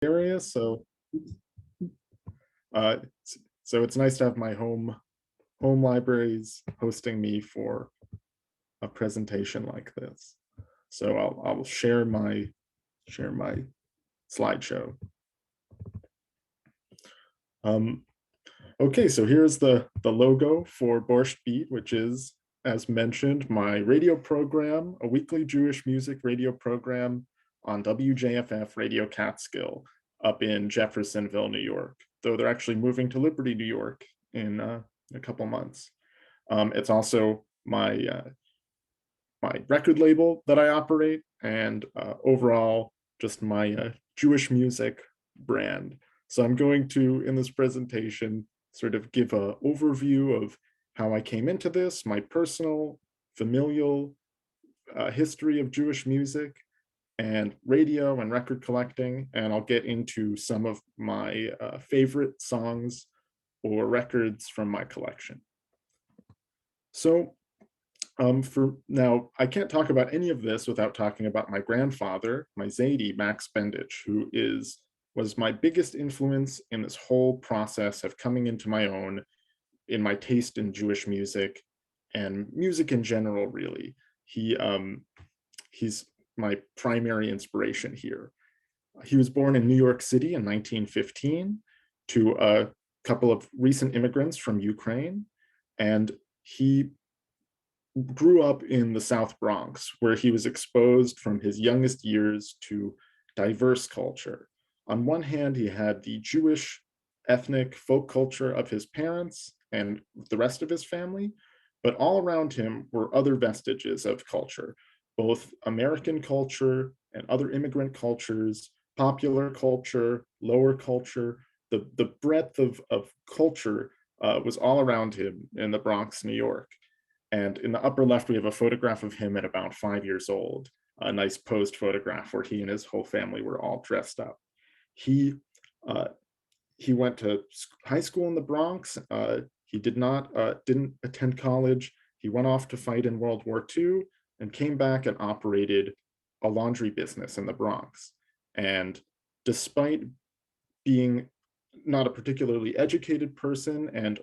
area, so uh, so it's nice to have my home libraries hosting me for a presentation like this. So I'll share my slideshow. Okay, so here's the logo for Borscht Beat, which is, as mentioned, my radio program, a weekly Jewish music radio program on WJFF Radio Catskill up in Jeffersonville, New York, though they're actually moving to Liberty, New York in a couple months. It's also my record label that I operate, and overall, just my Jewish music brand. So I'm going to, in this presentation, sort of give an overview of how I came into this, my personal, familial history of Jewish music and radio and record collecting, and I'll get into some of my favorite songs or records from my collection. So for now, I can't talk about any of this without talking about my grandfather, my Zaidi, Max Bendich, who was my biggest influence in this whole process of coming into my own in my taste in Jewish music and music in general, really. He's my primary inspiration here. He was born in New York City in 1915 to a couple of recent immigrants from Ukraine, and he grew up in the South Bronx, where he was exposed from his youngest years to diverse culture. On one hand, he had the Jewish ethnic folk culture of his parents and the rest of his family, but all around him were other vestiges of culture, both American culture and other immigrant cultures, popular culture, lower culture. The breadth of culture was all around him in the Bronx, New York. And in the upper left, we have a photograph of him at about 5 years old, a nice posed photograph where he and his whole family were all dressed up. He went to high school in the Bronx. He didn't attend college. He went off to fight in World War II and came back and operated a laundry business in the Bronx. And despite being not a particularly educated person and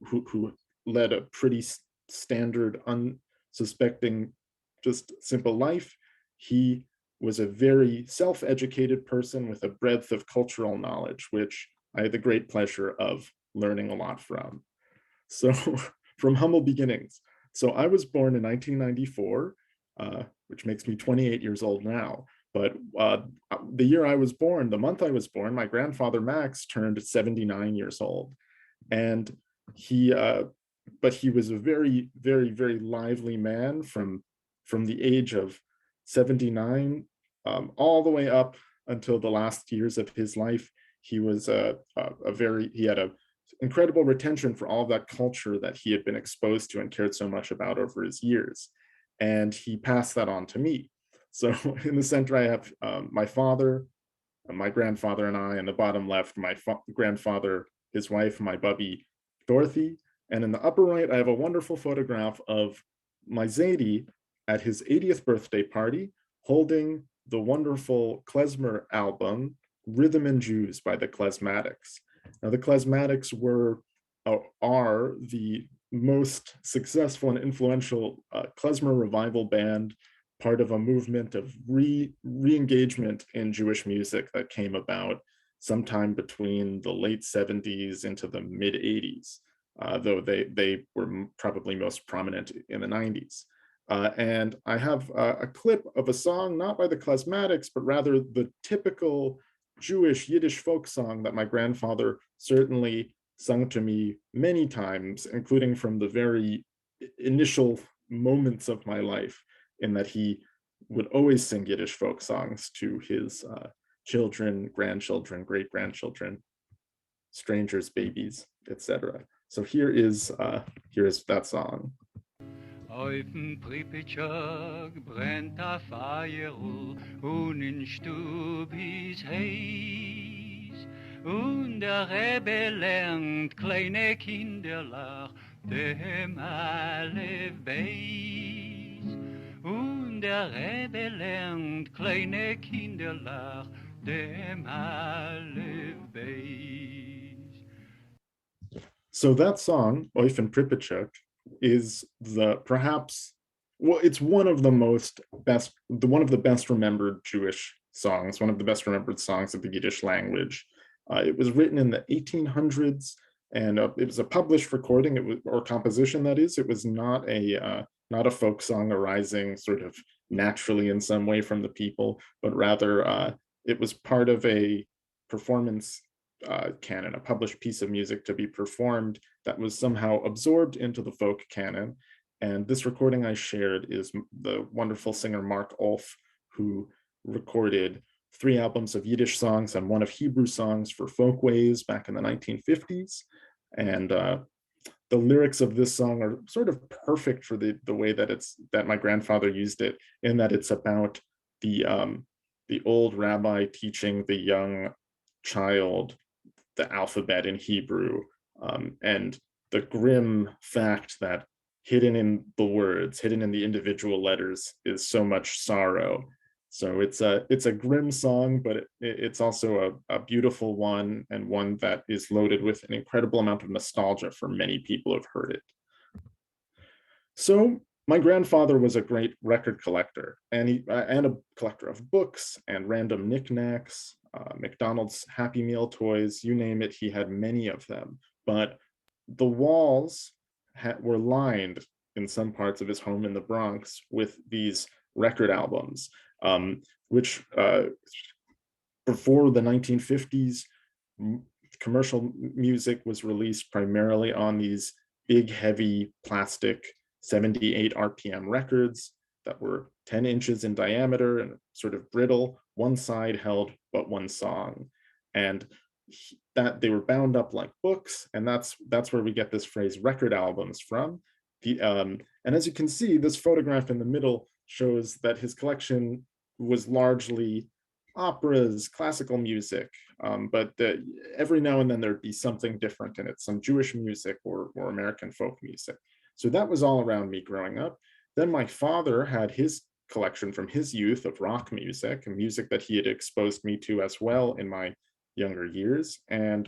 who led a pretty standard, unsuspecting, just simple life, he was a very self-educated person with a breadth of cultural knowledge, which I had the great pleasure of learning a lot from. So from humble beginnings. So I was born in 1994, which makes me 28 years old now. But the year I was born, the month I was born, my grandfather Max turned 79 years old. And but he was a very, very, very lively man from the age of 79 all the way up until the last years of his life. He was he had a incredible retention for all of that culture that he had been exposed to and cared so much about over his years. And he passed that on to me. So in the center, I have my father, my grandfather and I, and the bottom left, my grandfather, his wife, my bubby, Dorothy. And in the upper right, I have a wonderful photograph of my Zaidi at his 80th birthday party, holding the wonderful klezmer album, Rhythm and Jews by the Klezmatics. Now, the Klezmatics are the most successful and influential klezmer revival band, part of a movement of re-engagement in Jewish music that came about sometime between the late 70s into the mid 80s, though they were probably most prominent in the 90s. And I have a clip of a song, not by the Klezmatics, but rather the typical Jewish Yiddish folk song that my grandfather certainly sung to me many times, including from the very initial moments of my life, in that he would always sing Yiddish folk songs to his children, grandchildren, great-grandchildren, strangers, babies, etc. So here is that song. Auf'm Pripetschak brennt a Feier und in Stub is heiß. Und der Rebbe lernt kleine Kinderlach dem Alef Beis. Und der Rebbe lernt kleine Kinderlach dem Aleph Beis. So that song, Eufen Pripyat, is it's one of the best remembered Jewish songs, one of the best remembered songs of the Yiddish language. It was written in the 1800s, and it was a published recording, or composition, that is. It was not a folk song arising sort of naturally in some way from the people, but rather it was part of a performance canon, a published piece of music to be performed that was somehow absorbed into the folk canon. And this recording I shared is the wonderful singer Mark Ulf, who recorded 3 albums of Yiddish songs and 1 of Hebrew songs for Folkways back in the 1950s. And the lyrics of this song are sort of perfect for the way that my grandfather used it, in that it's about the old rabbi teaching the young child the alphabet in Hebrew, and the grim fact that hidden in the words, hidden in the individual letters, is so much sorrow. So it's a grim song, but it's also a beautiful one, and one that is loaded with an incredible amount of nostalgia for many people who've heard it. So my grandfather was a great record collector, and a collector of books and random knickknacks, McDonald's Happy Meal toys, you name it, he had many of them. But the walls were lined in some parts of his home in the Bronx with these record albums, which before the 1950s, commercial music was released primarily on these big, heavy plastic 78 RPM records that were 10 inches in diameter and sort of brittle. One side held but one song, and that they were bound up like books, and that's where we get this phrase record albums from. And as you can see, this photograph in the middle shows that his collection was largely operas, classical music, but every now and then there'd be something different in it, some Jewish music or American folk music. So that was all around me growing up. Then my father had his collection from his youth of rock music, and music that he had exposed me to as well in my younger years. And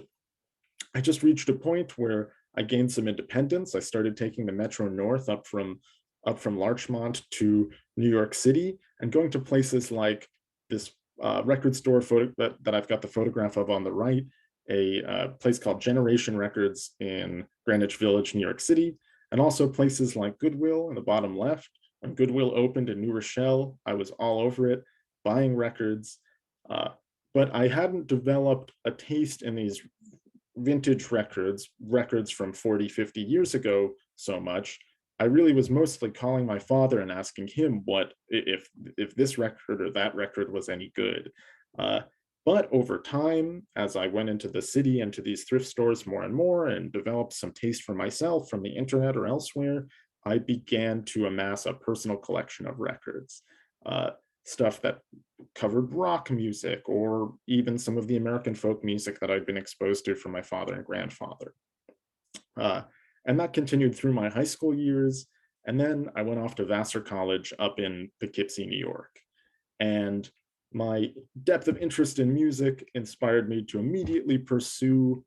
I just reached a point where I gained some independence. I started taking the Metro North up from Larchmont to New York City, and going to places like this record store that I've got the photograph of on the right, a place called Generation Records in Greenwich Village, New York City, and also places like Goodwill in the bottom left. When Goodwill opened in New Rochelle, I was all over it, buying records, but I hadn't developed a taste in these vintage records from 40, 50 years ago so much. I really was mostly calling my father and asking him what if this record or that record was any good. But over time, as I went into the city and to these thrift stores more and more, and developed some taste for myself from the internet or elsewhere, I began to amass a personal collection of records, stuff that covered rock music, or even some of the American folk music that I'd been exposed to from my father and grandfather. And that continued through my high school years. And then I went off to Vassar College up in Poughkeepsie, New York. And my depth of interest in music inspired me to immediately pursue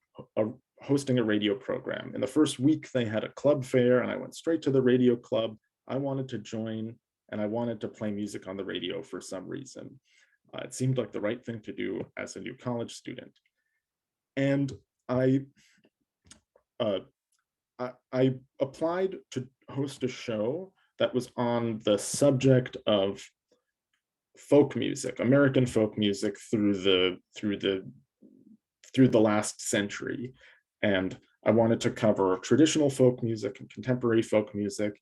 hosting a radio program. In the first week, they had a club fair, and I went straight to the radio club. I wanted to join, and I wanted to play music on the radio for some reason. It seemed like the right thing to do as a new college student. And I applied to host a show that was on the subject of folk music, American folk music through the last century. And I wanted to cover traditional folk music and contemporary folk music.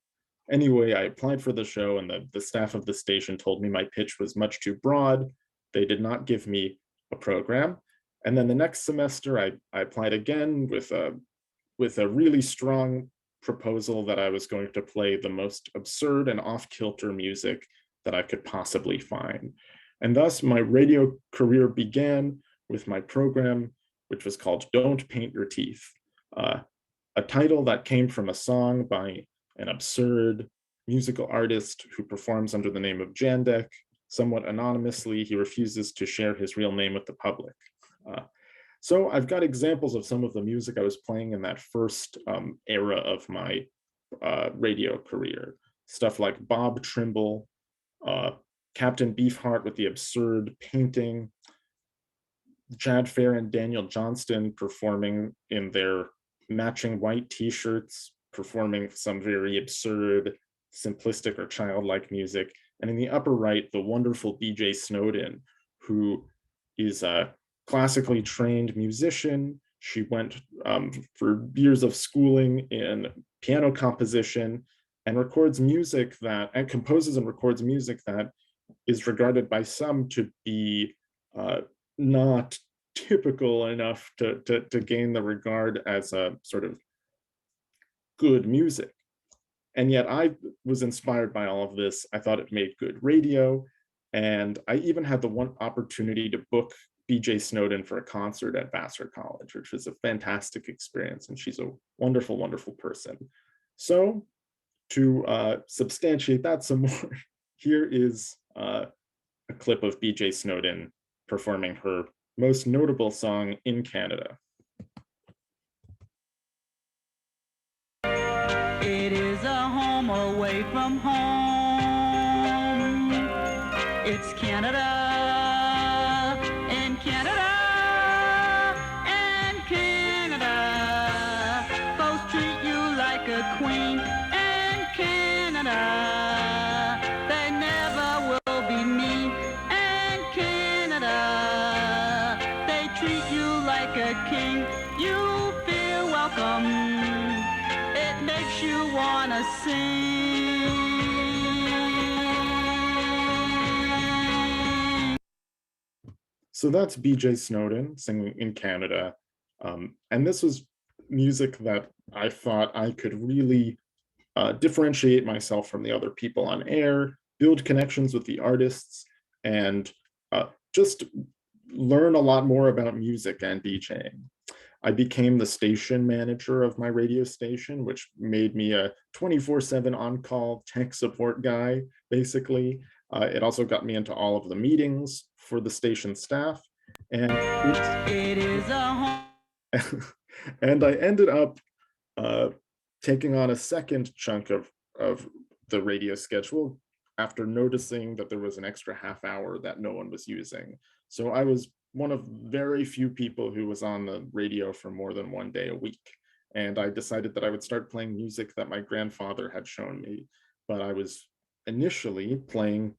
Anyway, I applied for the show, and the staff of the station told me my pitch was much too broad. They did not give me a program. And then the next semester, I applied again with a really strong proposal that I was going to play the most absurd and off-kilter music that I could possibly find. And thus my radio career began with my program, which was called Don't Paint Your Teeth, a title that came from a song by an absurd musical artist who performs under the name of Jandek, somewhat anonymously. He refuses to share his real name with the public. So I've got examples of some of the music I was playing in that first era of my radio career. Stuff like Bob Trimble, Captain Beefheart with the absurd painting, Jad Fair and Daniel Johnston performing in their matching white t-shirts, performing some very absurd, simplistic or childlike music. And in the upper right, the wonderful BJ Snowden, who is a classically trained musician. She went for years of schooling in piano composition and records music that, and composes and records music that is regarded by some to be not typical enough to gain the regard as a sort of good music. And yet I was inspired by all of this. I thought it made good radio. And I even had the one opportunity to book BJ Snowden for a concert at Vassar College, which was a fantastic experience. And she's a wonderful, wonderful person. So to substantiate that some more, here is a clip of BJ Snowden performing her most notable song in Canada. It is a home away from home. It's Canada, and Canada, and Canada. Folks treat you like a queen, and Canada, they never will be mean, and Canada, they treat you like a king. You feel welcome. It makes you wanna sing. So that's BJ Snowden singing in Canada. And this was music that I thought I could really differentiate myself from the other people on air, build connections with the artists, and just learn a lot more about music and DJing. I became the station manager of my radio station, which made me a 24/7 on-call tech support guy, basically. It also got me into all of the meetings for the station staff. And It is a home. and I ended up taking on a second chunk of the radio schedule after noticing that there was an extra half hour that no one was using. So I was one of very few people who was on the radio for more than one day a week. And I decided that I would start playing music that my grandfather had shown me. But I was initially playing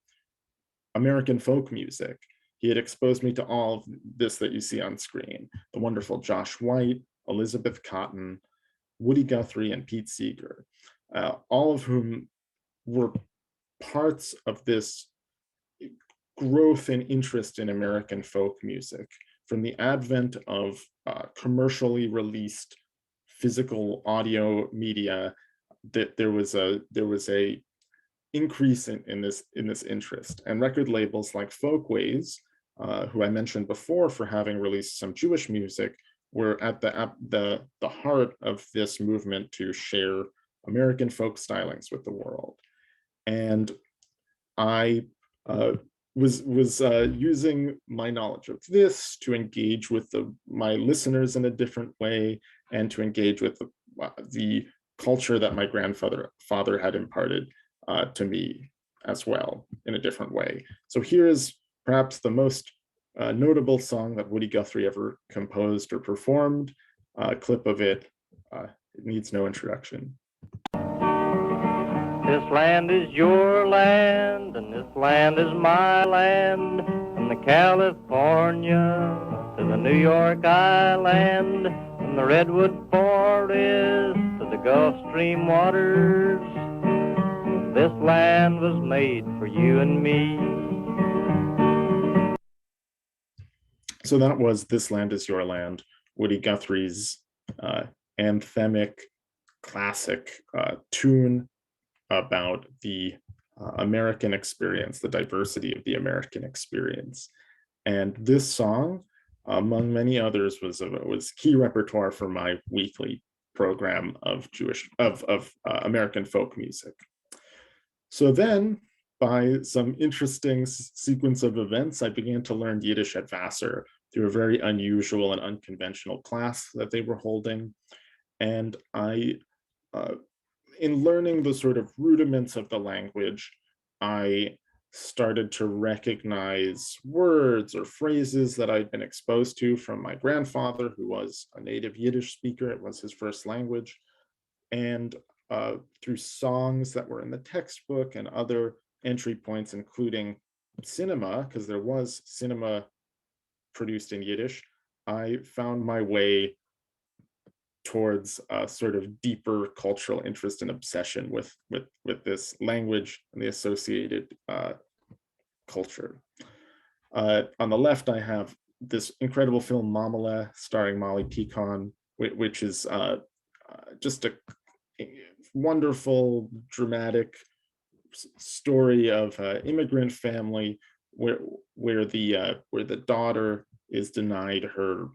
American folk music. He had exposed me to all of this that you see on screen: the wonderful Josh White, Elizabeth Cotten, Woody Guthrie, and Pete Seeger, all of whom were parts of this growth and interest in American folk music from the advent of commercially released physical audio media. That there was a increase in this interest, and record labels like Folkways, who I mentioned before for having released some Jewish music, were at the heart of this movement to share American folk stylings with the world. And I was using my knowledge of this to engage with my listeners in a different way, and to engage with the culture that my father had imparted to me as well in a different way. So here is perhaps the most notable song that Woody Guthrie ever composed or performed. A clip of it. It needs no introduction. This land is your land, and this land is my land, from the California to the New York Island, from the Redwood Forest to the Gulf Stream waters. This land was made for you and me. So that was This Land Is Your Land, Woody Guthrie's anthemic classic tune about the American experience, the diversity of the American experience. And this song, among many others, was key repertoire for my weekly program of American folk music. So then, by some interesting sequence of events, I began to learn Yiddish at Vassar through a very unusual and unconventional class that they were holding. And in learning the sort of rudiments of the language, I started to recognize words or phrases that I'd been exposed to from my grandfather, who was a native Yiddish speaker. It was his first language. And through songs that were in the textbook and other entry points, including cinema, because there was cinema produced in Yiddish, I found my way towards a sort of deeper cultural interest and obsession with this language and the associated culture. On the left, I have this incredible film Mamele, starring Molly Picon, which is just a wonderful, dramatic story of an immigrant family where the daughter is denied her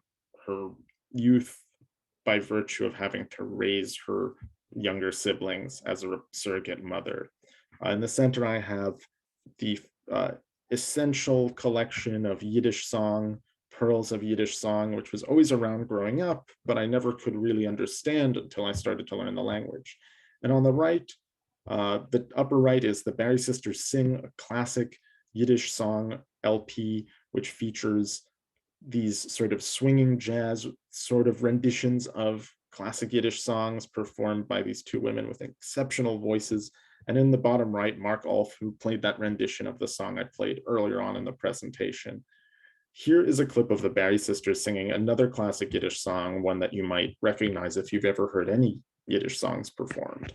youth by virtue of having to raise her younger siblings as a surrogate mother. In the center, I have the essential collection of Yiddish song, Pearls of Yiddish Song, which was always around growing up, but I never could really understand until I started to learn the language. And on the right, the upper right, is the Barry Sisters Sing, a classic Yiddish song LP, which features these sort of swinging jazz sort of renditions of classic Yiddish songs performed by these two women with exceptional voices. And in the bottom right, Mark Ulf, who played that rendition of the song I played earlier on in the presentation. Here is a clip of the Barry Sisters singing another classic Yiddish song, one that you might recognize if you've ever heard any Yiddish songs performed.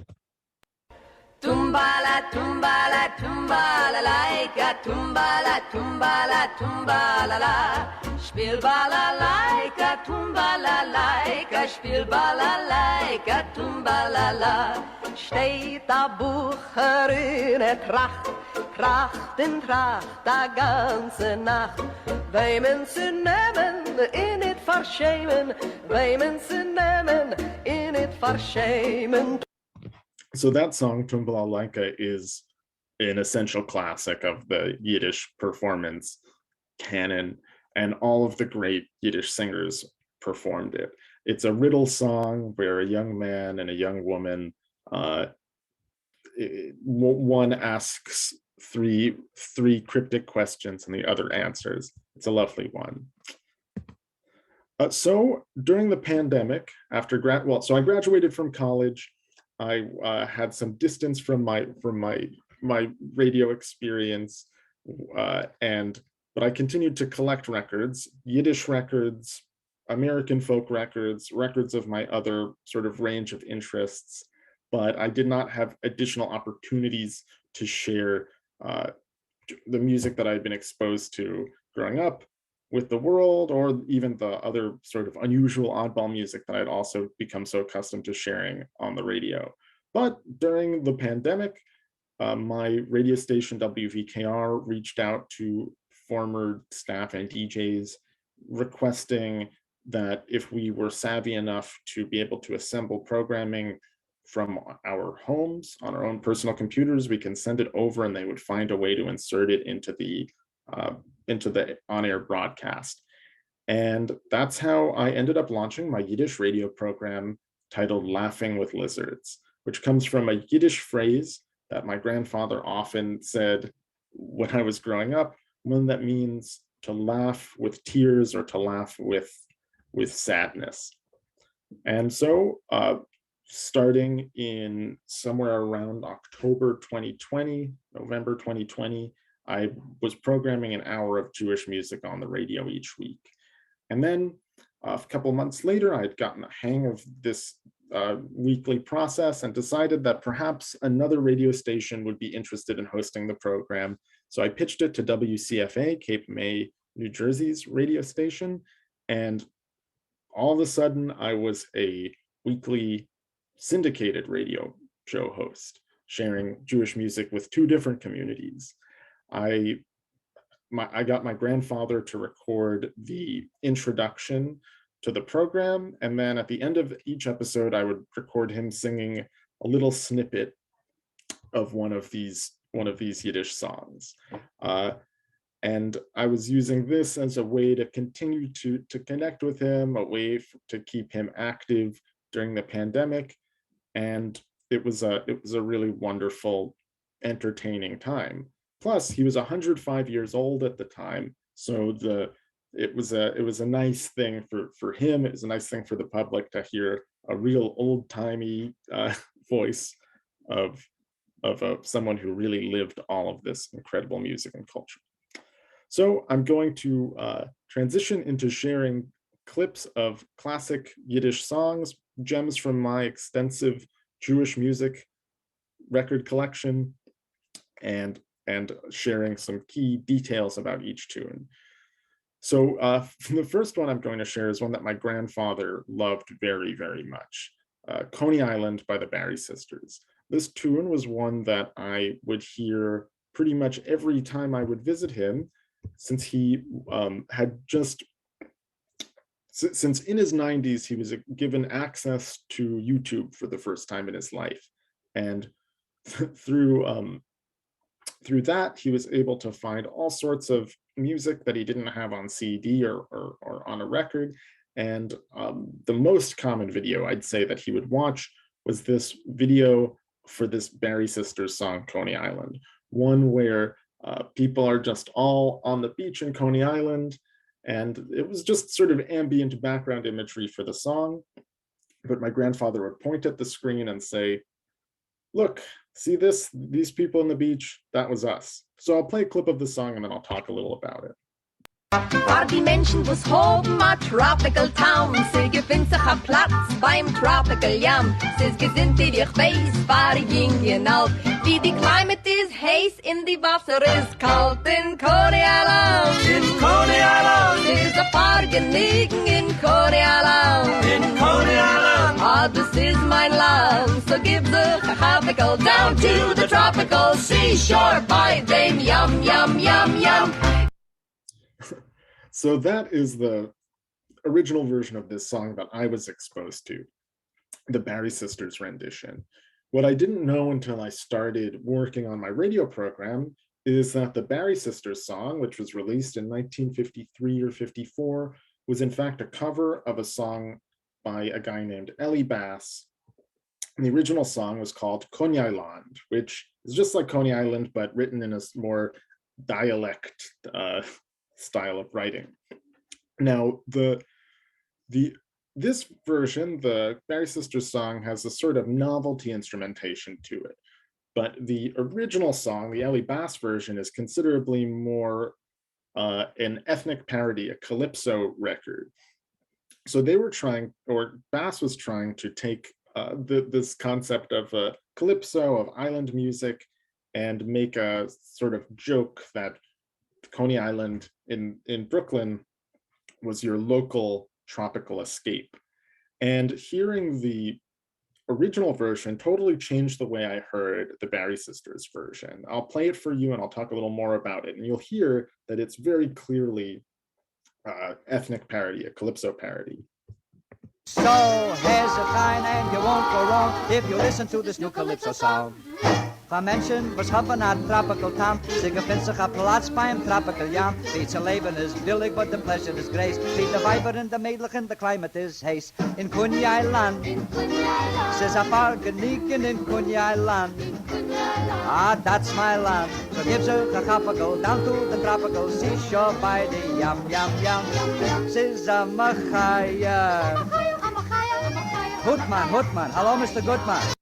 Tumbala, tumbala, tumbala, laika, tumbala, tumbala, tumbala, la. Spiel balalaika, tumbala, spiel balalaika, tumbala. Steht a Bucher in Tracht, Tracht in Tracht, a ganze Nacht. Weimen sie nehmen, in it verschämen, weimen sie nehmen, in it verschämen. So that song, Tumbala Laika, is an essential classic of the Yiddish performance canon, and all of the great Yiddish singers performed it. It's a riddle song where a young man and a young woman, one asks three cryptic questions and the other answers. It's a lovely one. So during the pandemic, so I graduated from college. I had some distance from my radio experience, but I continued to collect records, Yiddish records, American folk records, records of my other sort of range of interests, but I did not have additional opportunities to share the music that I'd been exposed to growing up with the world, or even the other sort of unusual oddball music that I'd also become so accustomed to sharing on the radio. But during the pandemic, my radio station WVKR reached out to former staff and DJs requesting that if we were savvy enough to be able to assemble programming from our homes on our own personal computers, we can send it over and they would find a way to insert it into the on-air broadcast. And that's how I ended up launching my Yiddish radio program titled Laughing with Lizards, which comes from a Yiddish phrase that my grandfather often said when I was growing up, one that means to laugh with tears or to laugh with sadness. And so starting in somewhere around October 2020, November 2020, I was programming an hour of Jewish music on the radio each week. And then a couple of months later, I'd gotten a hang of this weekly process and decided that perhaps another radio station would be interested in hosting the program. So I pitched it to WCFA, Cape May, New Jersey's radio station. And all of a sudden, I was a weekly syndicated radio show host, sharing Jewish music with two different communities. I got my grandfather to record the introduction to the program, and then at the end of each episode, I would record him singing a little snippet of one of these one of these Yiddish songs. And I was using this as a way to continue to connect with him, a way to keep him active during the pandemic. And it was a really wonderful, entertaining time. Plus, he was 105 years old at the time, so it was a nice thing for him. It was a nice thing for the public to hear a real old-timey voice of someone who really lived all of this incredible music and culture. So I'm going to transition into sharing clips of classic Yiddish songs, gems from my extensive Jewish music record collection, and sharing some key details about each tune. So the first one I'm going to share is one that my grandfather loved very, very much, Coney Island by the Barry Sisters. This tune was one that I would hear pretty much every time I would visit him, since he had just, since in his 90s, he was given access to YouTube for the first time in his life. And through that, he was able to find all sorts of music that he didn't have on CD or on a record. And the most common video I'd say that he would watch was this video for this Barry Sisters song, Coney Island, one where people are just all on the beach in Coney Island. And it was just sort of ambient background imagery for the song. But my grandfather would point at the screen and say, "Look, see this? These people on the beach, that was us." So I'll play a clip of the song and then I'll talk a little about it. War die Menschen, wo's hoben a tropical town. Sie gefindt sich a Platz beim tropical yam. Sie's gesinnt, die dich weiß, war Indien alt. Wie die climate is heiß, in die Wasser is kalt. In Coney Island, in Coney Island, sie's a paar gelegen in Coney Island. In Coney Island, ah, das is mein Land. So give the tropical down to the tropical seashore by them yum, yum, yum, yum. So that is the original version of this song that I was exposed to, the Barry Sisters rendition. What I didn't know until I started working on my radio program is that the Barry Sisters song, which was released in 1953 or 54, was in fact a cover of a song by a guy named Eli Bass. And the original song was called Coney Island, which is just like Coney Island, but written in a more dialect style of writing. Now, this version, the Barry Sisters song, has a sort of novelty instrumentation to it, but the original song, the Eli Bass version, is considerably more an ethnic parody, a calypso record. So they were trying, or Bass was trying to take this concept of a calypso, of island music, and make a sort of joke that Coney Island in Brooklyn was your local tropical escape. And hearing the original version totally changed the way I heard the Barry Sisters version. I'll play it for you and I'll talk a little more about it. And you'll hear that it's very clearly ethnic parody, a calypso parody. So here's a fine and you won't go wrong if you listen to this new calypso song. Van mensen was hebben naar een tropical town. Ze gevindt zich een plaats bij een tropical jam. Weet zijn leven is billig, but the pleasure is grace. Weet de viber en de medelig en de climate is hees. In Coney Island, ze is een paar genieken in Coney Island. Ah, that's my land. So give ze a tropical down to the tropical seashore by the yam, yam, yam. Ze is a machaya. Hoodman. Hello, Mr. Goodman.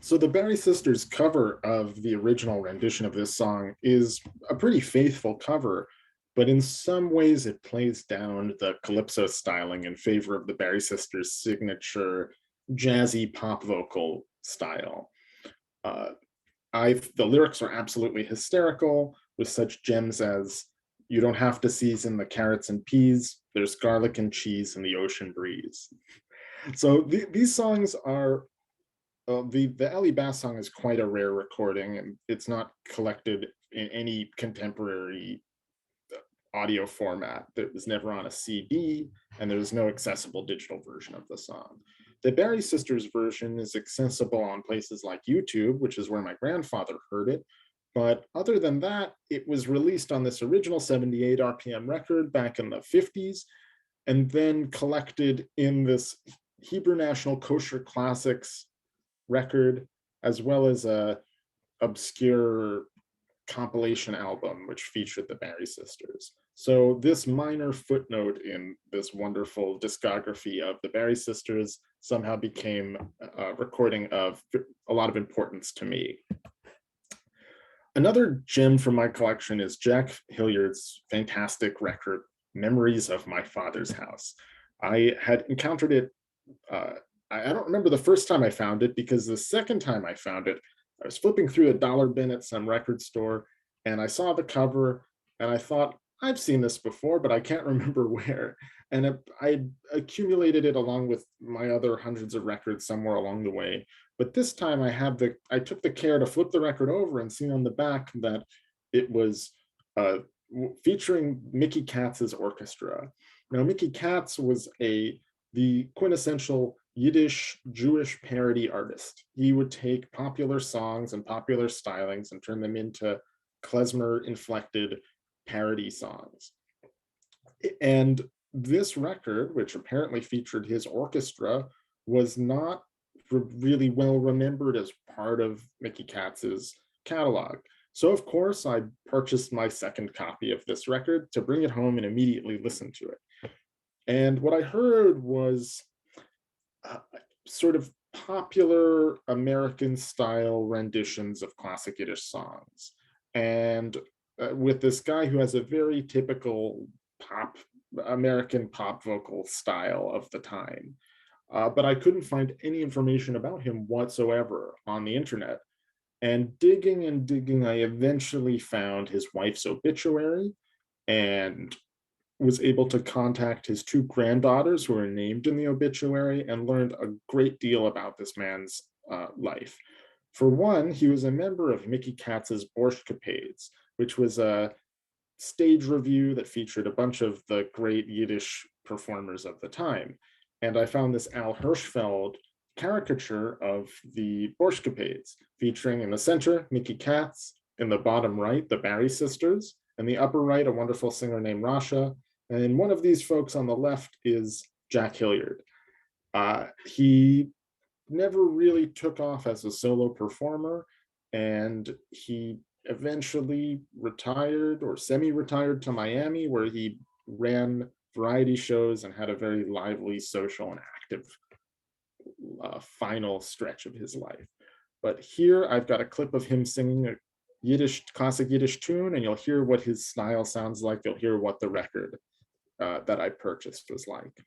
So the Barry Sisters cover of the original rendition of this song is a pretty faithful cover, but in some ways it plays down the calypso styling in favor of the Barry Sisters' signature jazzy pop vocal style. The lyrics are absolutely hysterical, with such gems as, "You don't have to season the carrots and peas, there's garlic and cheese in the ocean breeze." So these songs are, the Eli Bass song is quite a rare recording, and it's not collected in any contemporary audio format. It was never on a CD, and there's no accessible digital version of the song. The Barry Sisters version is accessible on places like YouTube, which is where my grandfather heard it. But other than that, it was released on this original 78 RPM record back in the 50s, and then collected in this Hebrew National Kosher Classics record, as well as a obscure compilation album which featured the Barry Sisters. So this minor footnote in this wonderful discography of the Barry Sisters somehow became a recording of a lot of importance to me. Another gem from my collection is Jack Hilliard's fantastic record, Memories of My Father's House. I had encountered it, I don't remember the first time I found it, because the second time I found it, I was flipping through a dollar bin at some record store and I saw the cover and I thought, I've seen this before, but I can't remember where. And I accumulated it along with my other hundreds of records somewhere along the way. But this time I took the care to flip the record over and see on the back that it was featuring Mickey Katz's orchestra. Now, Mickey Katz was the quintessential Yiddish Jewish parody artist. He would take popular songs and popular stylings and turn them into klezmer-inflected parody songs. And this record, which apparently featured his orchestra, was not really well remembered as part of Mickey Katz's catalog. So of course I purchased my second copy of this record to bring it home and immediately listen to it. And what I heard was sort of popular American style renditions of classic Yiddish songs. And with this guy who has a very typical American pop vocal style of the time. But I couldn't find any information about him whatsoever on the internet. And digging, I eventually found his wife's obituary and was able to contact his two granddaughters who are named in the obituary and learned a great deal about this man's life. For one, he was a member of Mickey Katz's Borscht Beat, which was a stage review that featured a bunch of the great Yiddish performers of the time. And I found this Al Hirschfeld caricature of the Borscht Beat, featuring in the center, Mickey Katz, in the bottom right, the Barry Sisters, in the upper right, a wonderful singer named Rasha, and one of these folks on the left is Jack Hilliard. He never really took off as a solo performer, and he eventually retired or semi-retired to Miami, where he ran variety shows and had a very lively, social, and active final stretch of his life. But here I've got a clip of him singing a classic Yiddish tune, and you'll hear what his style sounds like. You'll hear what the record that I purchased was like.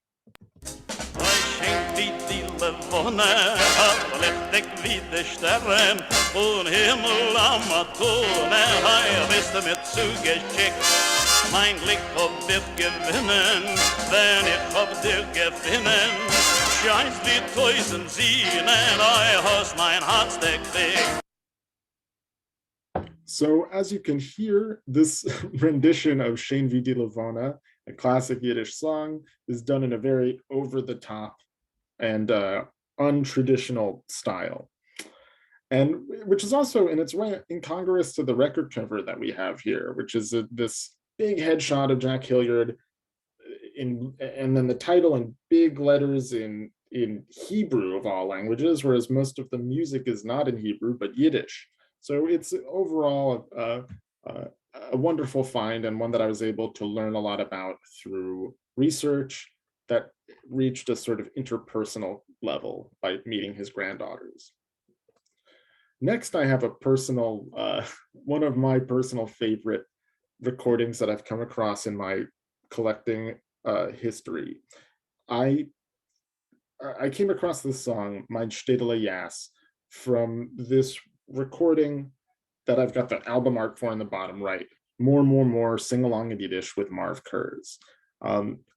Mein Glück hab dich gewinnen, wenn ich hab dich gewinnen. Scheinst die Täusen sehen, I hast mein Herz gekriegt. So as you can hear, this rendition of Shein Vidi Levona, a classic Yiddish song, is done in a very over-the-top and untraditional style. And which is also in its way incongruous to the record cover that we have here, which is this big headshot of Jack Hilliard, and then the title in big letters in Hebrew of all languages, whereas most of the music is not in Hebrew, but Yiddish. So it's overall a wonderful find, and one that I was able to learn a lot about through research that reached a sort of interpersonal level by meeting his granddaughters. Next, I have a personal, one of my personal favorite recordings that I've come across in my collecting history. I came across this song, Mein Städtele Jas, from this recording that I've got the album art for in the bottom right, More, Sing Along in Yiddish with Marv Kurz.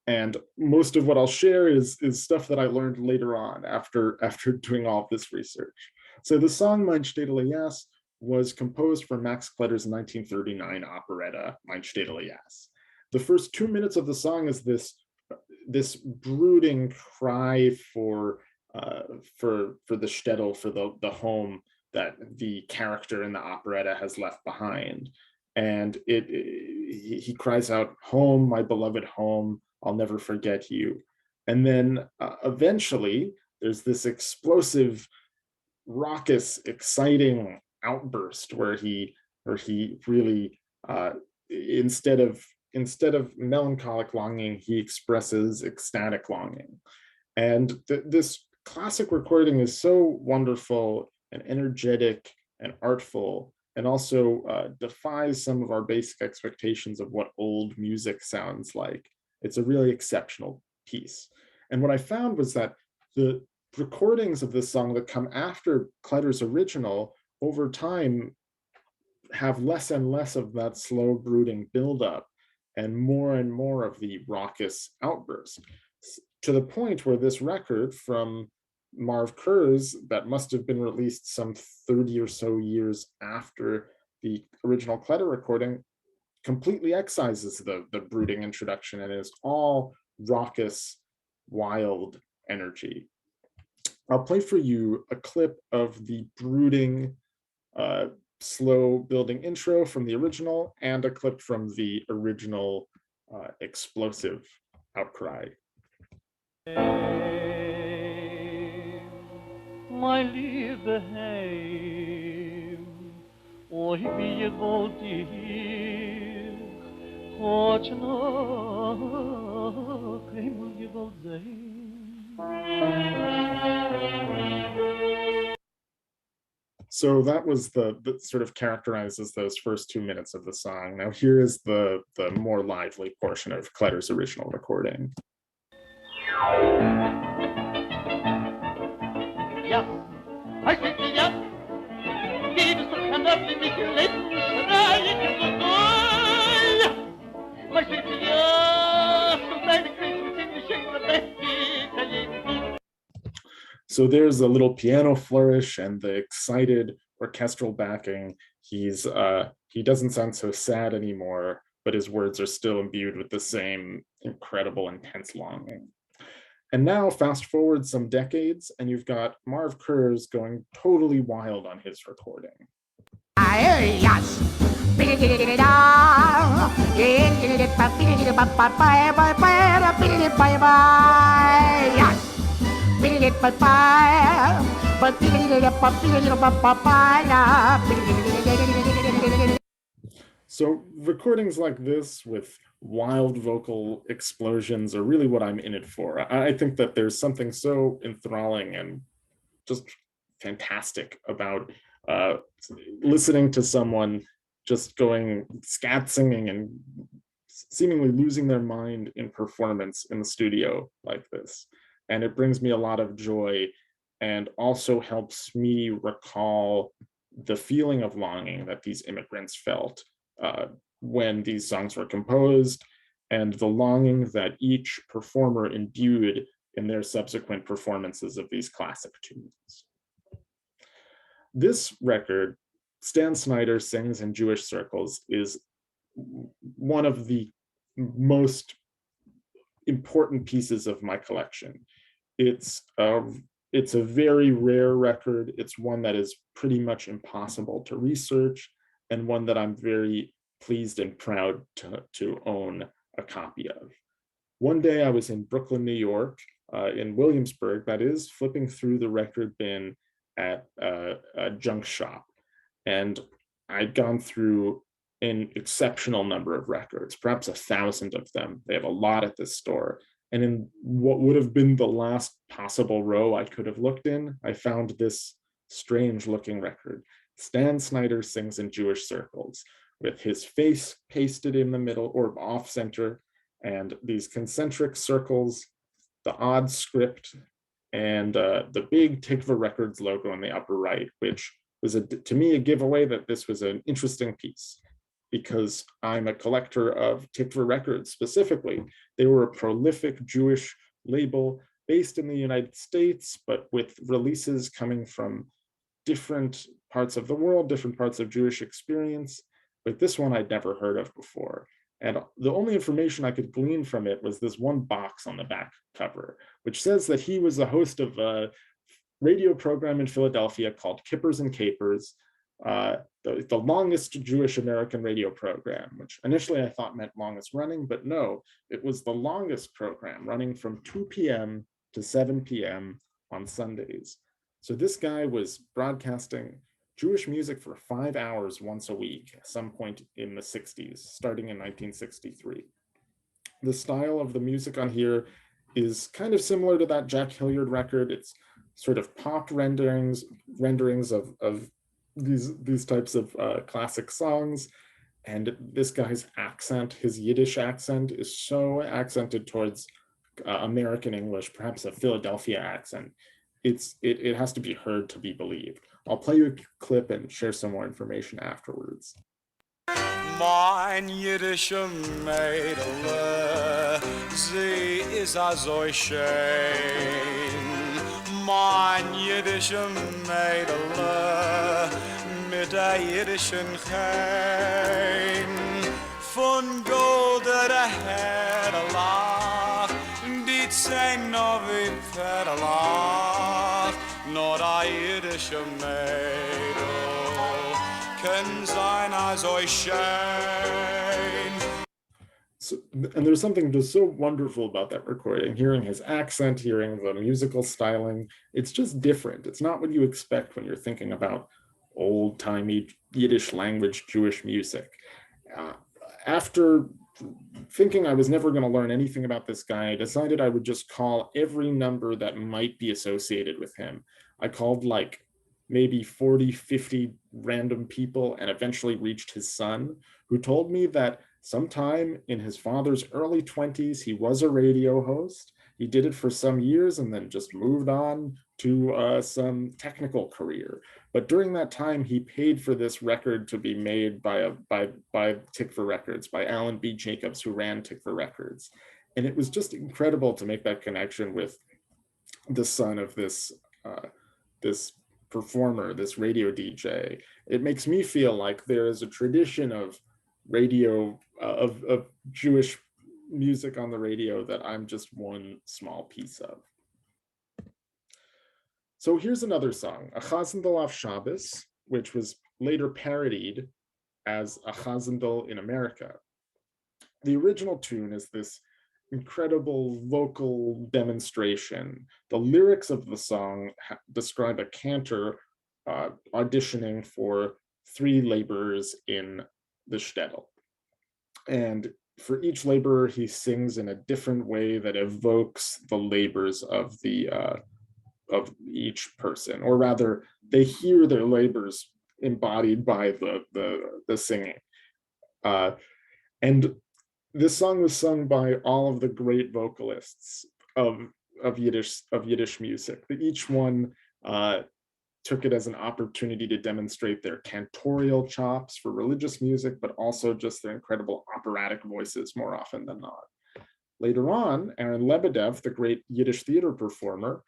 And most of what I'll share is stuff that I learned later on after doing all of this research. So the song Mein Städtele Jas was composed for Max Kletter's 1939 operetta, Mein Städtele Jas. The first 2 minutes of the song is this brooding cry for for the shtetl, for the home that the character in the operetta has left behind. And he cries out, "Home, my beloved home, I'll never forget you." And then eventually there's this explosive, raucous, exciting outburst where he really, instead of melancholic longing, he expresses ecstatic longing. And this classic recording is so wonderful and energetic and artful, and also defies some of our basic expectations of what old music sounds like. It's a really exceptional piece. And what I found was that the recordings of this song that come after Kletter's original over time have less and less of that slow, brooding buildup and more of the raucous outburst, to the point where this record from Marv Kurz, that must have been released some 30 or so years after the original Kletter recording, completely excises the brooding introduction and is all raucous, wild energy. I'll play for you a clip of the brooding, slow building intro from the original and a clip from the original explosive outcry. My liebe Heim, oh, wie je wollt ihr, heute noch einmal je wollt sein. So that was the sort of characterizes those first 2 minutes of the song. Now here is the more lively portion of Kletter's original recording. Ja, heißt es ja, geht es doch kein Löffel mit den Lippen, schreien so toll. Heißt es ja, so seine Christen sind die Schenker Italien. So there's a little piano flourish and the excited orchestral backing. He doesn't sound so sad anymore, but his words are still imbued with the same incredible, intense longing. And now fast forward some decades and you've got Marv Kurz going totally wild on his recording. So recordings like this with wild vocal explosions are really what I'm in it for. I think that there's something so enthralling and just fantastic about listening to someone just going scat singing and seemingly losing their mind in performance in the studio like this. And it brings me a lot of joy and also helps me recall the feeling of longing that these immigrants felt when these songs were composed, and the longing that each performer imbued in their subsequent performances of these classic tunes. This record, Stan Snyder Sings in Jewish Circles, is one of the most important pieces of my collection. It's a very rare record. It's one that is pretty much impossible to research, and one that I'm very pleased and proud to own a copy of. One day I was in Brooklyn, New York, in Williamsburg, that is, flipping through the record bin at a junk shop. And I'd gone through an exceptional number of records, perhaps 1,000 of them. They have a lot at this store. And in what would have been the last possible row I could have looked in, I found this strange looking record. Stan Snyder Sings in Jewish Circles, with his face pasted in the middle or off center, and these concentric circles, the odd script, and the big Tikva Records logo in the upper right, which was, to me, a giveaway that this was an interesting piece, because I'm a collector of Tikva Records specifically. They were a prolific Jewish label based in the United States, but with releases coming from different parts of the world, different parts of Jewish experience. But this one I'd never heard of before. And the only information I could glean from it was this one box on the back cover, which says that he was the host of a radio program in Philadelphia called Kippers and Capers, the longest Jewish American radio program, which initially I thought meant longest running, but no, it was the longest program, running from 2 p.m. to 7 p.m. on Sundays. So this guy was broadcasting Jewish music for 5 hours once a week at some point in the 60s, starting in 1963. The style of the music on here is kind of similar to that Jack Hilliard record. It's sort of pop renderings of these types of classic songs. And this guy's accent, his Yiddish accent, is so accented towards American English, perhaps a Philadelphia accent. It has to be heard to be believed. I'll play you a clip and share some more information afterwards. Mein Jiddische Mädel, sie ist so schön. Mein Jiddische Mädel, mit der jiddischen Chein. Von goldener Herrlach, die Zehn noch wie Perlach, nur der jiddische Mädel kann sein so schön. So, and there's something just so wonderful about that recording, hearing his accent, hearing the musical styling. It's just different. It's not what you expect when you're thinking about old-timey Yiddish language Jewish music. After thinking I was never going to learn anything about this guy, I decided I would just call every number that might be associated with him. I called like maybe 40, 50 random people and eventually reached his son, who told me that sometime in his father's early 20s, he was a radio host. He did it for some years and then just moved on to some technical career. But during that time, he paid for this record to be made by Tikva Records, by Alan B. Jacobs, who ran Tikva Records. And it was just incredible to make that connection with the son of this performer, this radio DJ. It makes me feel like there is a tradition of radio, of Jewish music on the radio that I'm just one small piece of. So here's another song, A Chazandal of Shabbos, which was later parodied as A Chazandal in America. The original tune is this incredible vocal demonstration. The lyrics of the song describe a cantor auditioning for 3 laborers in the shtetl. And for each laborer, he sings in a different way that evokes the labors of each person, or rather, they hear their labors embodied by the singing. And this song was sung by all of the great vocalists of Yiddish music. Each one took it as an opportunity to demonstrate their cantorial chops for religious music, but also just their incredible operatic voices more often than not. Later on, Aaron Lebedev, the great Yiddish theater performer,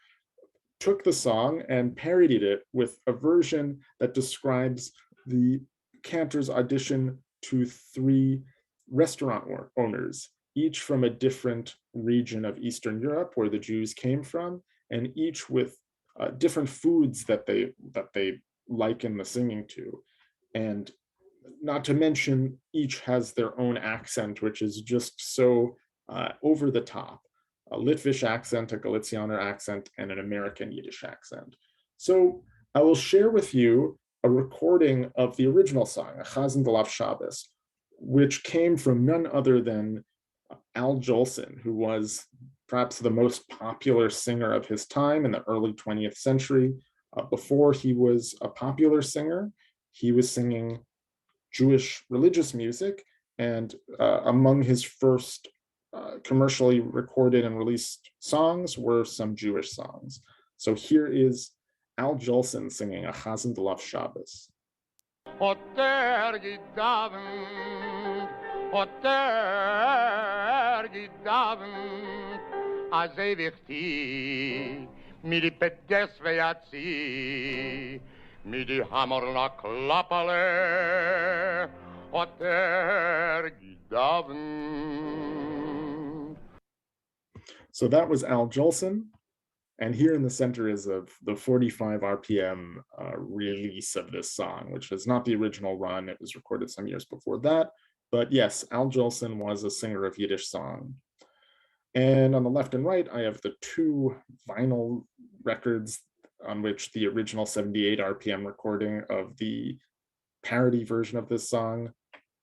took the song and parodied it with a version that describes the cantor's audition to 3 restaurant owners, each from a different region of Eastern Europe where the Jews came from, and each with different foods that they liken the singing to. And not to mention, each has their own accent, which is just so over the top. A Litvish accent, a Galicianer accent, and an American Yiddish accent. So I will share with you a recording of the original song, A Chazandal of Shabbos, which came from none other than Al Jolson, who was perhaps the most popular singer of his time in the early 20th century. Before he was a popular singer, he was singing Jewish religious music, and among his first commercially recorded and released songs were some Jewish songs. So here is Al Jolson singing A Chazandal of Shabbos. Otter gidaven, az wichtig, mit die Pedes vejatzi, mit die Hammer na Klappale, otter gidaven. daven. So that was Al Jolson. And here in the center is the 45 RPM release of this song, which is not the original run. It was recorded some years before that. But yes, Al Jolson was a singer of Yiddish song. And on the left and right, I have the two vinyl records on which the original 78 RPM recording of the parody version of this song,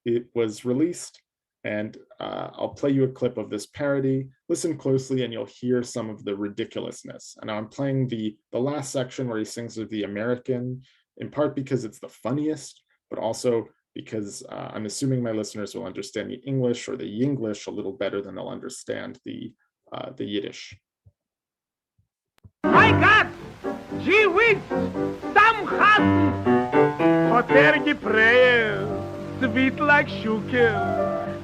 it was released. And I'll play you a clip of this parody. Listen closely and you'll hear some of the ridiculousness. And I'm playing the last section where he sings of the American, in part because it's the funniest, but also because I'm assuming my listeners will understand the English or the Yinglish a little better than they'll understand the Yiddish. My God! Gee whiz! Some Hasen! Hot geprayed, sweet like sugar.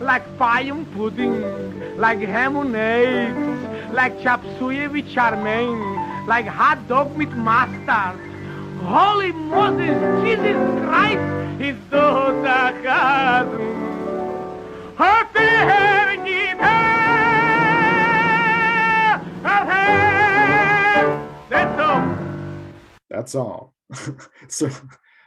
Like pie and pudding, like ham and eggs, like chop suey with charmaine, like hot dog with mustard. Holy Moses, Jesus Christ, is so sarcasm. That's all. That's all.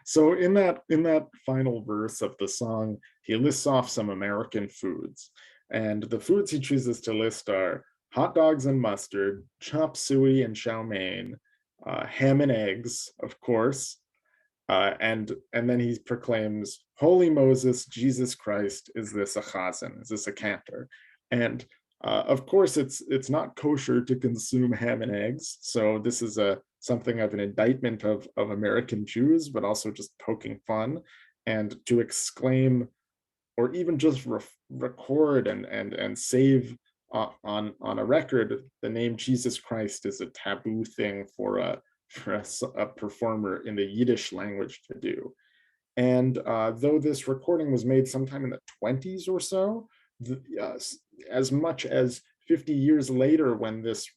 So in that final verse of the song, he lists off some American foods. And the foods he chooses to list are hot dogs and mustard, chop suey and chow mein, ham and eggs, of course. And then he proclaims, Holy Moses, Jesus Christ, is this a chazan? Is this a cantor? And of course, it's not kosher to consume ham and eggs. So this is something of an indictment of American Jews, but also just poking fun. And to exclaim, or even just record and save on a record, the name Jesus Christ is a taboo thing for a performer in the Yiddish language to do. And though this recording was made sometime in the 20s or so, as much as 50 years later, when this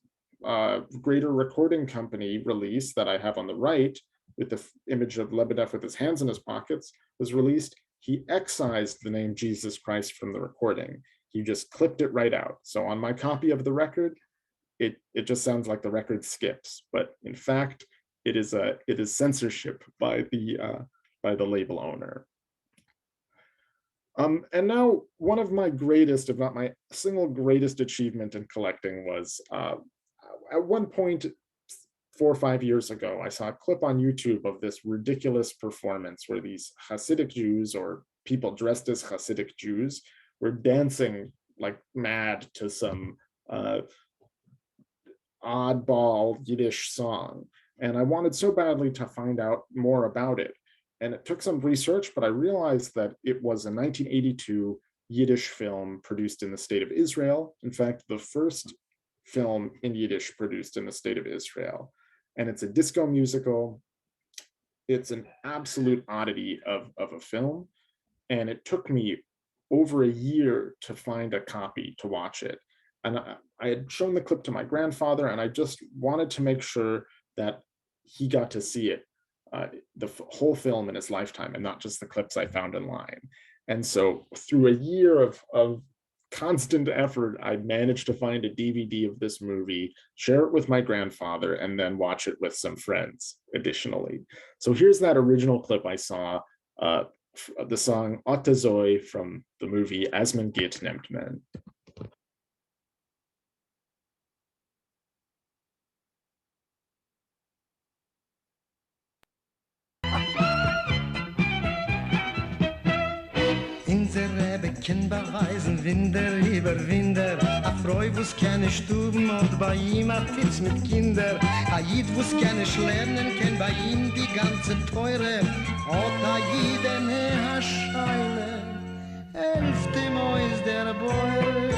greater recording company release that I have on the right, with the image of Lebedev with his hands in his pockets, was released, he excised the name Jesus Christ from the recording. He just clipped it right out. So on my copy of the record, it just sounds like the record skips, but in fact, it is censorship by the label owner. And now, one of my greatest, if not my single greatest achievement in collecting was, at one point, 4 or 5 years ago, I saw a clip on YouTube of this ridiculous performance where these Hasidic Jews, or people dressed as Hasidic Jews, were dancing like mad to some oddball Yiddish song. And I wanted so badly to find out more about it. And it took some research, but I realized that it was a 1982 Yiddish film produced in the state of Israel. In fact, the first film in Yiddish produced in the state of Israel. And it's a disco musical. It's an absolute oddity of a film. And it took me over a year to find a copy to watch it. And I had shown the clip to my grandfather, and I just wanted to make sure that he got to see it, the whole film in his lifetime, and not just the clips I found online. And so through a year of constant effort, I managed to find a DVD of this movie, share it with my grandfather, and then watch it with some friends additionally. So here's that original clip I saw, the song Otazoi from the movie As Man geht nimmt man. Ken bereisen Winder über Winder, a Freu wuss keine Stuben und bei ihm a Titz mit Kinder, a Jid wuss keine Schlernen, ken bei ihm die ganze Teure, ot a Jid a Scheile, 11. Mois der Beure.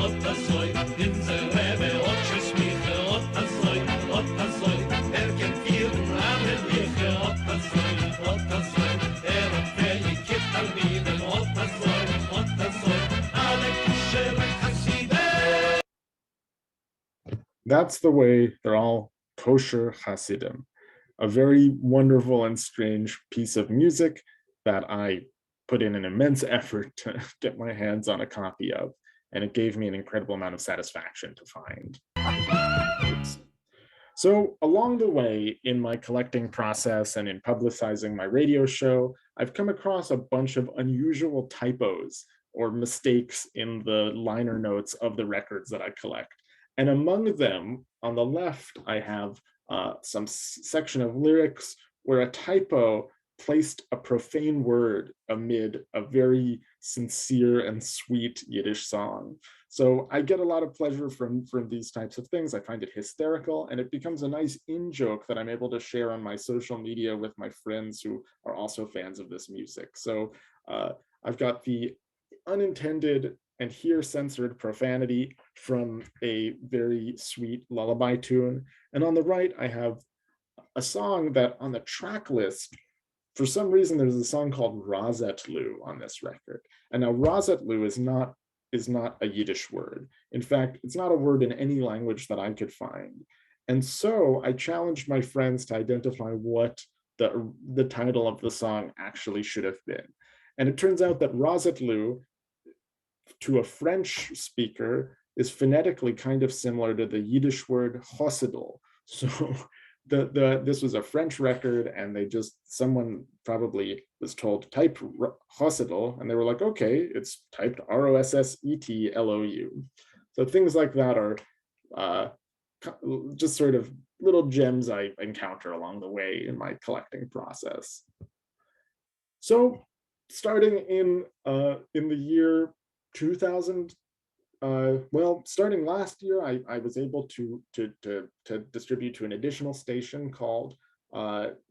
Otazoi, inser Rebbe, Otschesmiche, Otazoi, kennt vieren Ameliche, Otazoi, That's the way they're all kosher Hasidim. A very wonderful and strange piece of music that I put in an immense effort to get my hands on a copy of, and it gave me an incredible amount of satisfaction to find. So along the way in my collecting process and in publicizing my radio show, I've come across a bunch of unusual typos or mistakes in the liner notes of the records that I collect. And among them, on the left, I have some section of lyrics where a typo placed a profane word amid a very sincere and sweet Yiddish song. So I get a lot of pleasure from these types of things. I find it hysterical, and it becomes a nice in-joke that I'm able to share on my social media with my friends who are also fans of this music. So I've got the unintended and here censored profanity from a very sweet lullaby tune. And on the right, I have a song that on the track list, for some reason, there's a song called Rosetlu on this record. And now Rosetlu is not a Yiddish word. In fact, it's not a word in any language that I could find. And so I challenged my friends to identify what the title of the song actually should have been. And it turns out that Rosetlu, to a French speaker, is phonetically kind of similar to the Yiddish word chosedel. So this was a French record, and someone probably was told type chosedel, and they were like, okay, it's typed Rossettlou. So things like that are just sort of little gems I encounter along the way in my collecting process. So starting in the year 2000, starting last year, I was able to distribute to an additional station called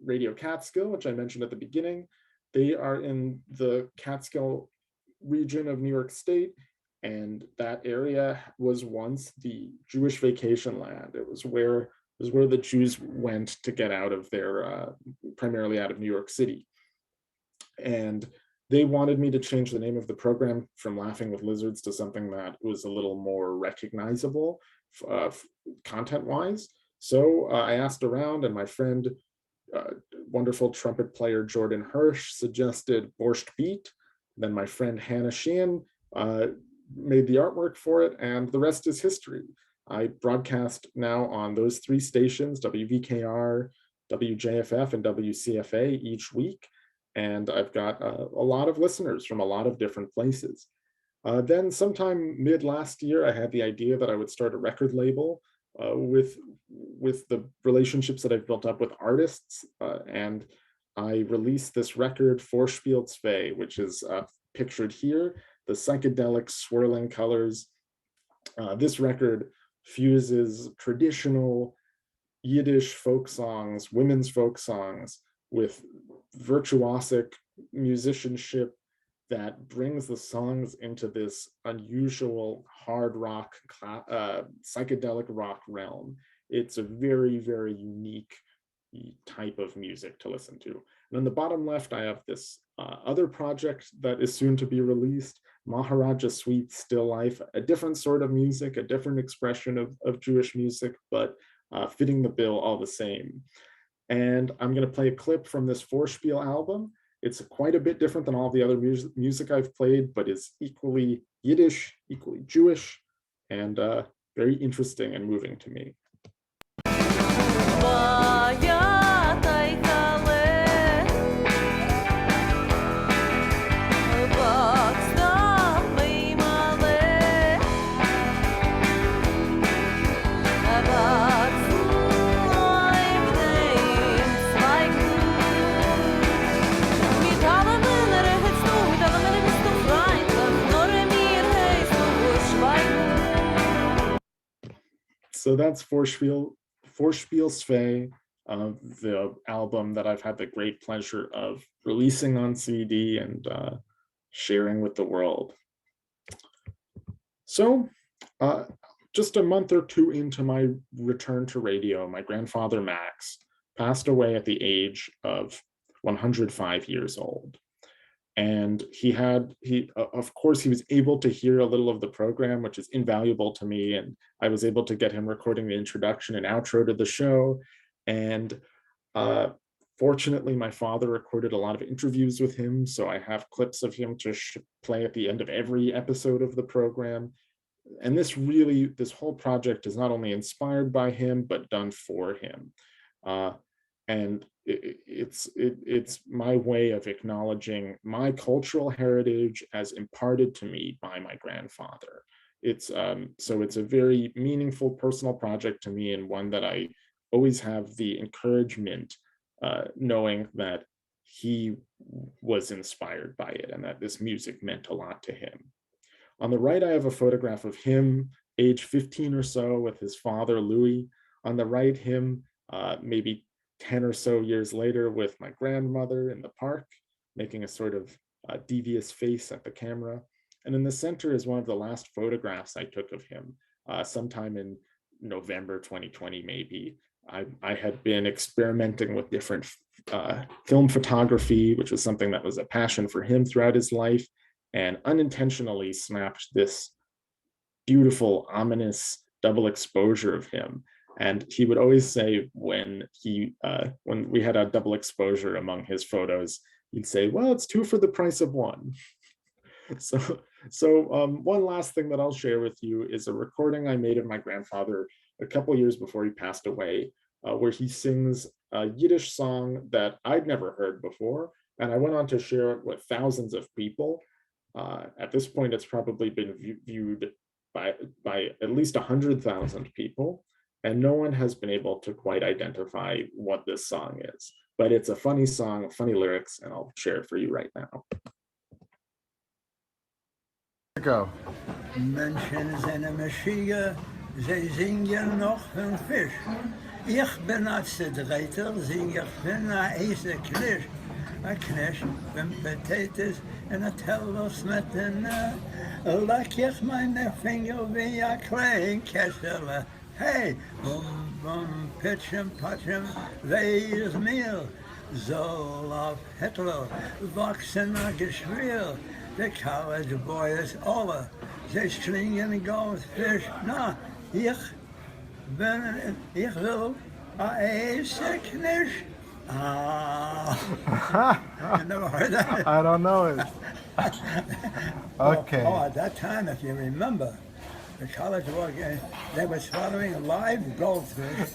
Radio Catskill, which I mentioned at the beginning. They are in the Catskill region of New York State, and that area was once the Jewish vacation land. It was where the Jews went to get out of their, primarily out of New York City. And they wanted me to change the name of the program from Laughing with Lizards to something that was a little more recognizable content-wise. So I asked around, and my friend, wonderful trumpet player Jordan Hirsch, suggested Borscht Beat. Then my friend Hannah Sheehan made the artwork for it, and the rest is history. I broadcast now on those three stations, WVKR, WJFF, and WCFA each week. And I've got a lot of listeners from a lot of different places. Then sometime mid last year, I had the idea that I would start a record label with the relationships that I've built up with artists. And I released this record, Vorspiel 2, which is pictured here, the psychedelic swirling colors. This record fuses traditional Yiddish folk songs, women's folk songs, with virtuosic musicianship that brings the songs into this unusual hard rock, psychedelic rock realm. It's a very, very unique type of music to listen to. And on the bottom left, I have this other project that is soon to be released, Maharaja Sweet Still Life, a different sort of music, a different expression of Jewish music, but fitting the bill all the same. And I'm going to play a clip from this Vorspiel album. It's quite a bit different than all the other music I've played, but is equally Yiddish, equally Jewish, and very interesting and moving to me. So that's Vorspiel 2, the album that I've had the great pleasure of releasing on CD and sharing with the world. So just a month or two into my return to radio, my grandfather Max passed away at the age of 105 years old. And of course, he was able to hear a little of the program, which is invaluable to me. And I was able to get him recording the introduction and outro to the show. And Fortunately, my father recorded a lot of interviews with him, so I have clips of him to play at the end of every episode of the program. And this whole project is not only inspired by him, but done for him. And it's my way of acknowledging my cultural heritage as imparted to me by my grandfather. So it's a very meaningful personal project to me, and one that I always have the encouragement, knowing that he was inspired by it and that this music meant a lot to him. On the right, I have a photograph of him, age 15 or so, with his father, Louis. On the right, him maybe 10 or so years later with my grandmother in the park, making a sort of devious face at the camera. And in the center is one of the last photographs I took of him, sometime in November 2020, maybe. I had been experimenting with different film photography, which was something that was a passion for him throughout his life, and unintentionally snapped this beautiful, ominous double exposure of him. And he would always say when we had a double exposure among his photos, he'd say, well, it's 2 for the price of 1. So one last thing that I'll share with you is a recording I made of my grandfather a couple years before he passed away, where he sings a Yiddish song that I'd never heard before. And I went on to share it with thousands of people. At this point, it's probably been viewed by at least 100,000 people. And no one has been able to quite identify what this song is. But it's a funny song, funny lyrics, and I'll share it for you right now. Go. Menschen sind Maschine, sie singen noch von Fisch. Ich bin als Dreiter, sing ich von a Eise Knisch. A Knisch mit Potatoes and a Tellos mit den leck ich meine Finger wie a klein Kessel. Hey, bum bum pitchem patchem, wer ist mir? Soll auf Hitler wachsen a Geschwür. The college boys alle, ze slingen goldfish. Na, ich will a Eise Knisch. You never heard that? I don't know it. Okay. Oh, at that time, if you remember, the college boys, they were swallowing live goldfish.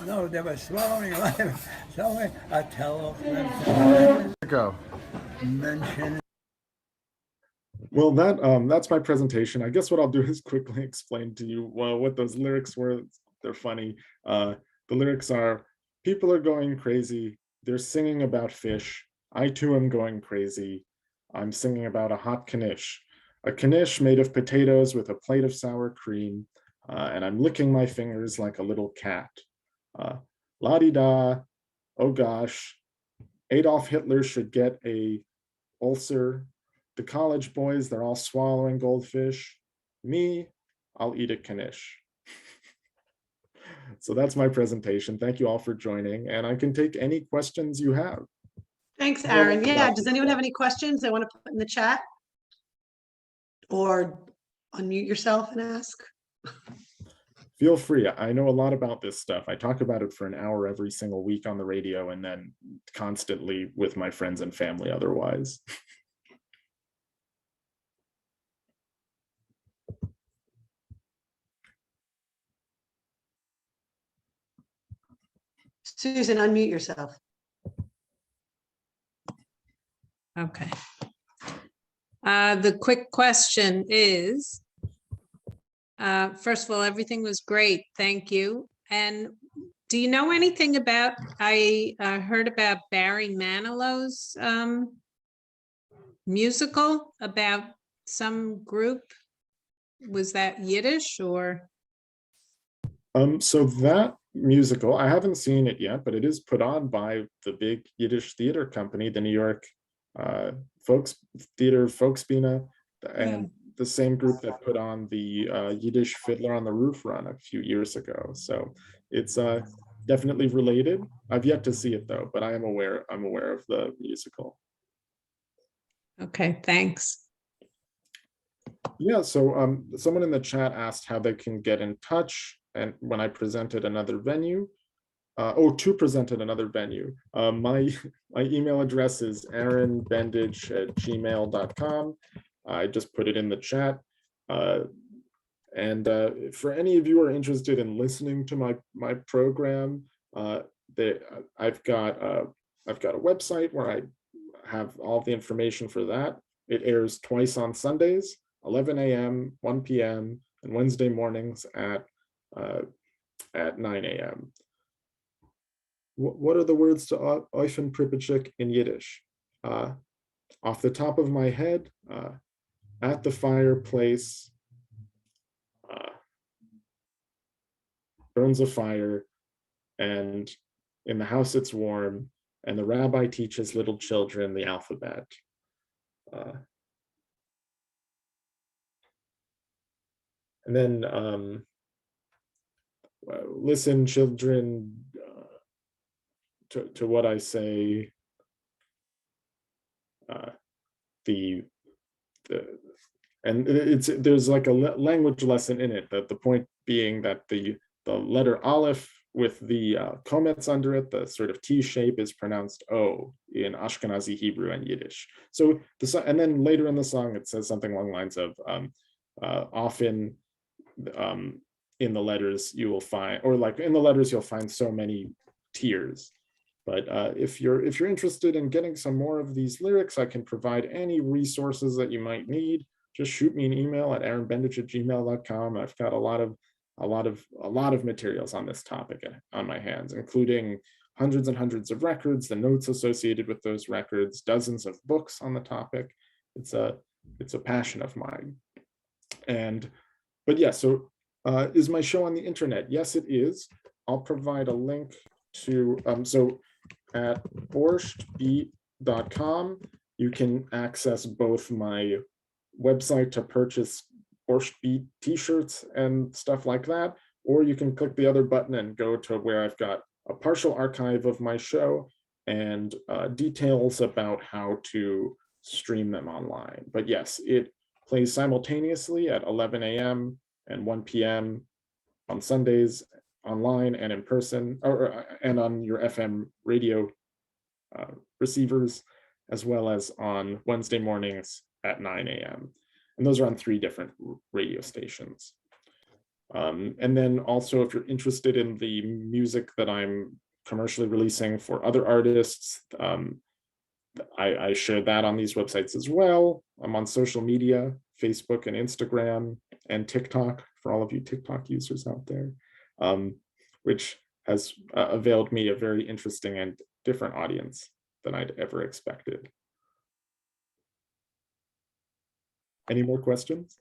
No, they were swallowing live. So I tell them. Go. Mention. Well, that's my presentation. I guess what I'll do is quickly explain to you what those lyrics were. They're funny. The lyrics are, people are going crazy. They're singing about fish. I too am going crazy. I'm singing about a hot knish. A knish made of potatoes with a plate of sour cream. And I'm licking my fingers like a little cat. La-di-da, oh gosh. Adolf Hitler should get a ulcer. The college boys, they're all swallowing goldfish. Me, I'll eat a knish. So that's my presentation. Thank you all for joining, and I can take any questions you have. Thanks, Aaron. Yeah, does anyone have any questions they want to put in the chat? Or unmute yourself and ask? Feel free. I know a lot about this stuff. I talk about it for an hour every single week on the radio, and then constantly with my friends and family otherwise. Susan, unmute yourself. Okay. The quick question is, first of all, everything was great. Thank you. And do you know anything about, I heard about Barry Manilow's musical about some group. Was that Yiddish or? So that musical, I haven't seen it yet, but it is put on by the big Yiddish theater company, the New York Volksbühne, and the same group that put on the Yiddish Fiddler on the Roof run a few years ago. So it's definitely related. I've yet to see it though, but I'm aware of the musical. Okay, thanks. Yeah, so someone in the chat asked how they can get in touch, and when I presented another venue. to present at another venue. My email address is aaronbendich@gmail.com. I just put it in the chat. And for any of you who are interested in listening to my program, I've got a website where I have all the information for that. It airs twice on Sundays, 11 a.m., 1 p.m., and Wednesday mornings at 9 a.m. What are the words to Eufen Pripyatchik in Yiddish? Off the top of my head, at the fireplace, burns a fire, and in the house it's warm, and the rabbi teaches little children the alphabet. And then listen, children, to what I say. And there's like a language lesson in it, that the point being that the letter Aleph with the comets under it, the sort of T shape, is pronounced O in Ashkenazi Hebrew and Yiddish. So and then later in the song it says something along the lines of often in the letters you will find, or like in the letters you'll find so many tears. But if you're interested in getting some more of these lyrics, I can provide any resources that you might need. Just shoot me an email at aaronbendich@gmail.com. I've got a lot of materials on this topic on my hands, including hundreds and hundreds of records, the notes associated with those records, dozens of books on the topic. It's a passion of mine. But yeah, so is my show on the internet? Yes, it is. I'll provide a link to, so at borschtbeat.com, you can access both my website to purchase Borscht Beat t-shirts and stuff like that, or you can click the other button and go to where I've got a partial archive of my show and details about how to stream them online. But yes, it plays simultaneously at 11 a.m. and 1 p.m. on Sundays, online and in person, and on your FM radio receivers, as well as on Wednesday mornings at 9 a.m. And those are on 3 different radio stations. And then also, if you're interested in the music that I'm commercially releasing for other artists, I share that on these websites as well. I'm on social media, Facebook and Instagram, and TikTok, for all of you TikTok users out there, which has availed me a very interesting and different audience than I'd ever expected. Any more questions?